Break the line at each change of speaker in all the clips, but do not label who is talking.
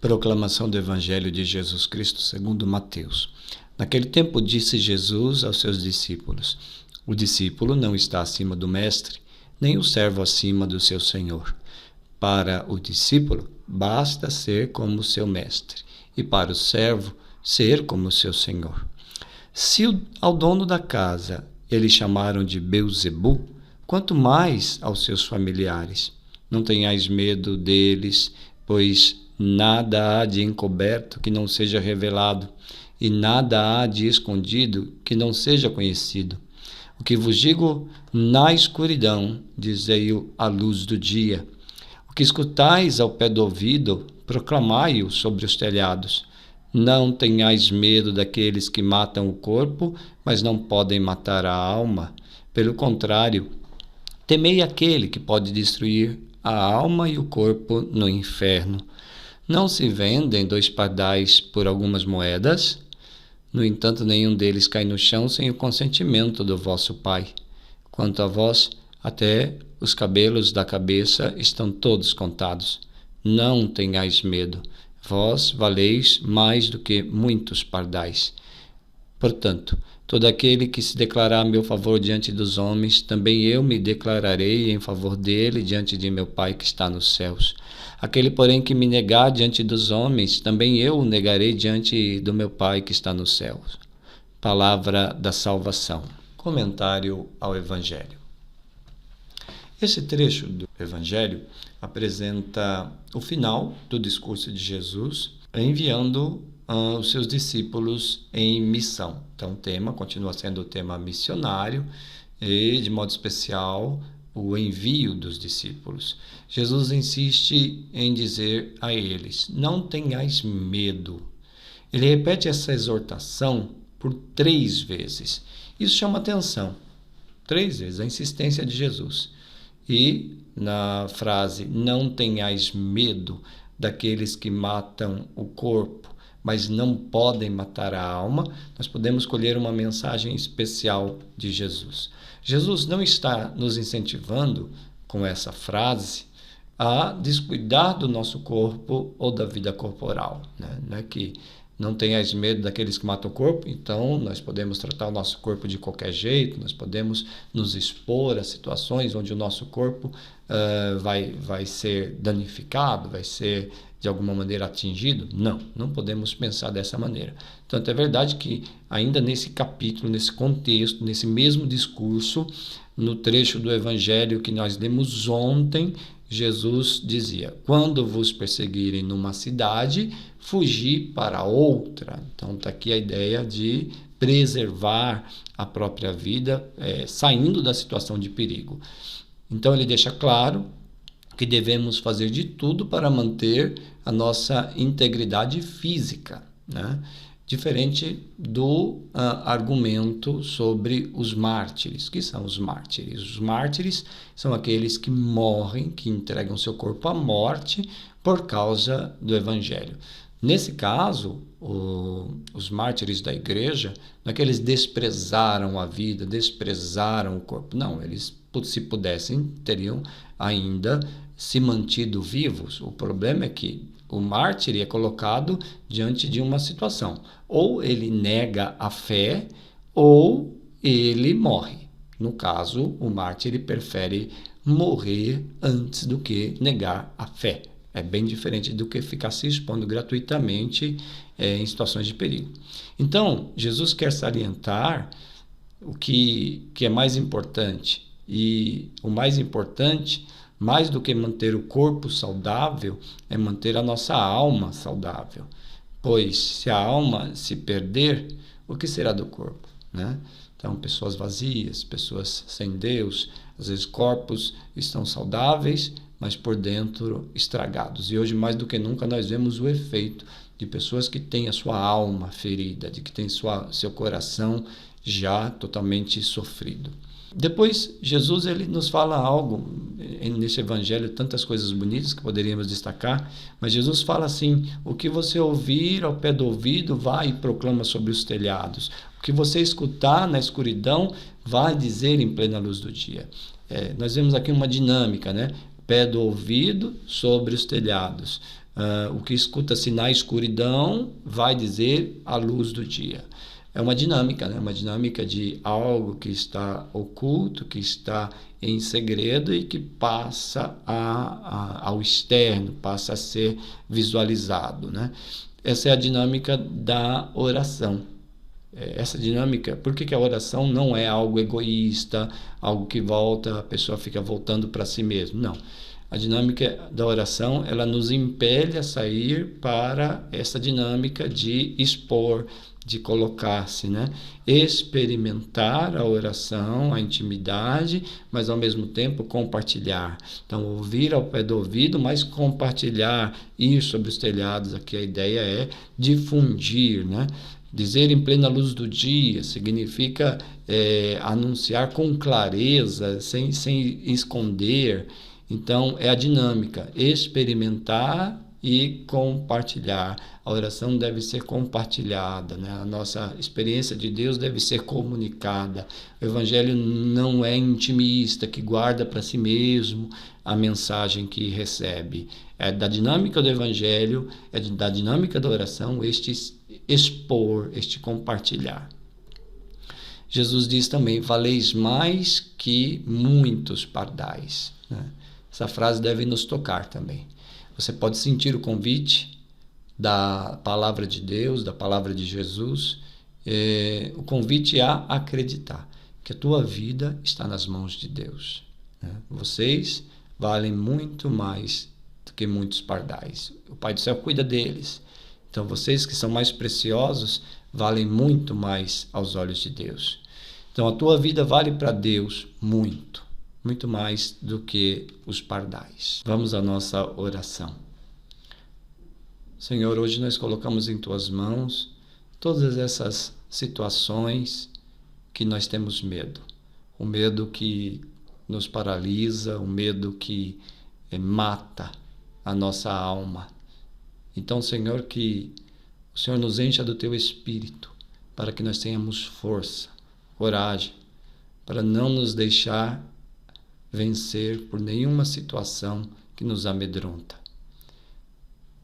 Proclamação do Evangelho de Jesus Cristo segundo Mateus. Naquele tempo disse Jesus aos seus discípulos: O discípulo não está acima do mestre, nem o servo acima do seu senhor. Para o discípulo, basta ser como seu mestre, e para o servo, ser como seu senhor. Se ao dono da casa eles chamaram de Beelzebu, quanto mais aos seus familiares. Não tenhais medo deles, pois nada há de encoberto que não seja revelado, e nada há de escondido que não seja conhecido. O que vos digo na escuridão, dizei-o à luz do dia. O que escutais ao pé do ouvido, proclamai-o sobre os telhados. Não tenhais medo daqueles que matam o corpo, mas não podem matar a alma. Pelo contrário, temei aquele que pode destruir a alma e o corpo no inferno. Não se vendem 2 pardais por algumas moedas? No entanto, nenhum deles cai no chão sem o consentimento do vosso Pai. Quanto a vós, até os cabelos da cabeça estão todos contados. Não tenhais medo, vós valeis mais do que muitos pardais. Portanto, todo aquele que se declarar a meu favor diante dos homens, também eu me declararei em favor dele diante de meu Pai que está nos céus. Aquele, porém, que me negar diante dos homens, também eu o negarei diante do meu Pai que está nos céus. Palavra da salvação. Comentário ao Evangelho. Esse trecho do Evangelho apresenta o final do discurso de Jesus enviando os seus discípulos em missão. Então, o tema continua sendo o tema missionário e, de modo especial, o envio dos discípulos. Jesus insiste em dizer a eles: não tenhais medo. Ele repete essa exortação por 3 vezes. Isso chama atenção. 3 vezes a insistência de Jesus. E na frase não tenhais medo daqueles que matam o corpo, mas não podem matar a alma, nós podemos colher uma mensagem especial de Jesus. Jesus não está nos incentivando, com essa frase, a descuidar do nosso corpo ou da vida corporal. Não é que não tenhais medo daqueles que matam o corpo, então nós podemos tratar o nosso corpo de qualquer jeito, nós podemos nos expor a situações onde o nosso corpo vai ser danificado, vai ser de alguma maneira atingido. Não podemos pensar dessa maneira. Tanto é verdade que ainda nesse capítulo, nesse contexto, nesse mesmo discurso, no trecho do Evangelho que nós lemos ontem, Jesus dizia: quando vos perseguirem numa cidade, fugi para outra. Então está aqui a ideia de preservar a própria vida, saindo da situação de perigo. Então ele deixa claro que devemos fazer de tudo para manter a nossa integridade física, né? Diferente do argumento sobre os mártires. Que são os mártires? Os mártires são aqueles que morrem, que entregam seu corpo à morte por causa do Evangelho. Nesse caso, os mártires da igreja, não é que eles desprezaram a vida, desprezaram o corpo. Não, eles, se pudessem, teriam ainda se mantido vivos. O problema é que o mártir é colocado diante de uma situação. Ou ele nega a fé, ou ele morre. No caso, o mártir prefere morrer antes do que negar a fé. É bem diferente do que ficar se expondo gratuitamente em situações de perigo. Então, Jesus quer salientar o que é mais importante. E o mais importante, mais do que manter o corpo saudável, é manter a nossa alma saudável. Pois se a alma se perder, o que será do corpo, né? Então, pessoas vazias, pessoas sem Deus, às vezes corpos estão saudáveis, mas por dentro estragados. E hoje, mais do que nunca, nós vemos o efeito de pessoas que têm a sua alma ferida, de que têm seu coração já totalmente sofrido. Depois, Jesus ele nos fala algo, nesse evangelho, tantas coisas bonitas que poderíamos destacar, mas Jesus fala assim: o que você ouvir ao pé do ouvido, vai e proclama sobre os telhados. O que você escutar na escuridão, vai dizer em plena luz do dia. Nós vemos aqui uma dinâmica, né? Pé do ouvido sobre os telhados. O que escuta-se na escuridão vai dizer a luz do dia. É uma dinâmica, né? Uma dinâmica de algo que está oculto, que está em segredo e que passa ao externo, passa a ser visualizado, né? Essa é a dinâmica da oração. Essa dinâmica, por que a oração não é algo egoísta, algo que volta, a pessoa fica voltando para si mesmo? Não. A dinâmica da oração, ela nos impele a sair para essa dinâmica de expor, de colocar-se, né? Experimentar a oração, a intimidade, mas ao mesmo tempo compartilhar. Então, ouvir ao pé do ouvido, mas compartilhar, ir sobre os telhados. Aqui a ideia é difundir, né? Dizer em plena luz do dia significa anunciar com clareza, sem esconder. Então, é a dinâmica, experimentar e compartilhar. A oração deve ser compartilhada, né? A nossa experiência de Deus deve ser comunicada. O Evangelho não é intimista, que guarda para si mesmo a mensagem que recebe. É da dinâmica do Evangelho, é da dinâmica da oração, este expor, este compartilhar. Jesus diz também, valeis mais que muitos pardais, né? Essa frase deve nos tocar também. Você pode sentir o convite da palavra de Deus, da palavra de Jesus, o convite a acreditar que a tua vida está nas mãos de Deus, né? Vocês valem muito mais do que muitos pardais. O Pai do Céu cuida deles. Então, vocês que são mais preciosos valem muito mais aos olhos de Deus. Então, a tua vida vale para Deus muito mais do que os pardais. Vamos à nossa oração. Senhor, hoje nós colocamos em tuas mãos todas essas situações que nós temos medo. O medo que nos paralisa, o medo que mata a nossa alma. Então, Senhor, que o Senhor nos encha do teu Espírito para que nós tenhamos força, coragem, para não nos deixar vencer por nenhuma situação que nos amedronta.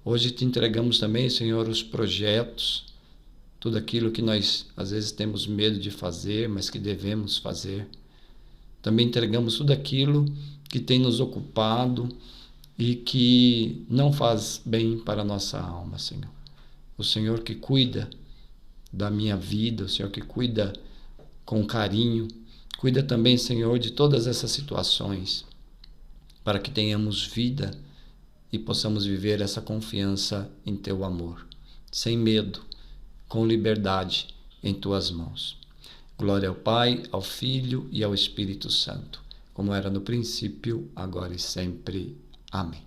Hoje te entregamos também, Senhor, os projetos, tudo aquilo que nós às vezes temos medo de fazer, mas que devemos fazer. Também entregamos tudo aquilo que tem nos ocupado e que não faz bem para a nossa alma, Senhor. O Senhor que cuida da minha vida, o Senhor que cuida com carinho, cuida também, Senhor, de todas essas situações, para que tenhamos vida e possamos viver essa confiança em teu amor, sem medo, com liberdade em tuas mãos. Glória ao Pai, ao Filho e ao Espírito Santo, como era no princípio, agora e sempre. Amém.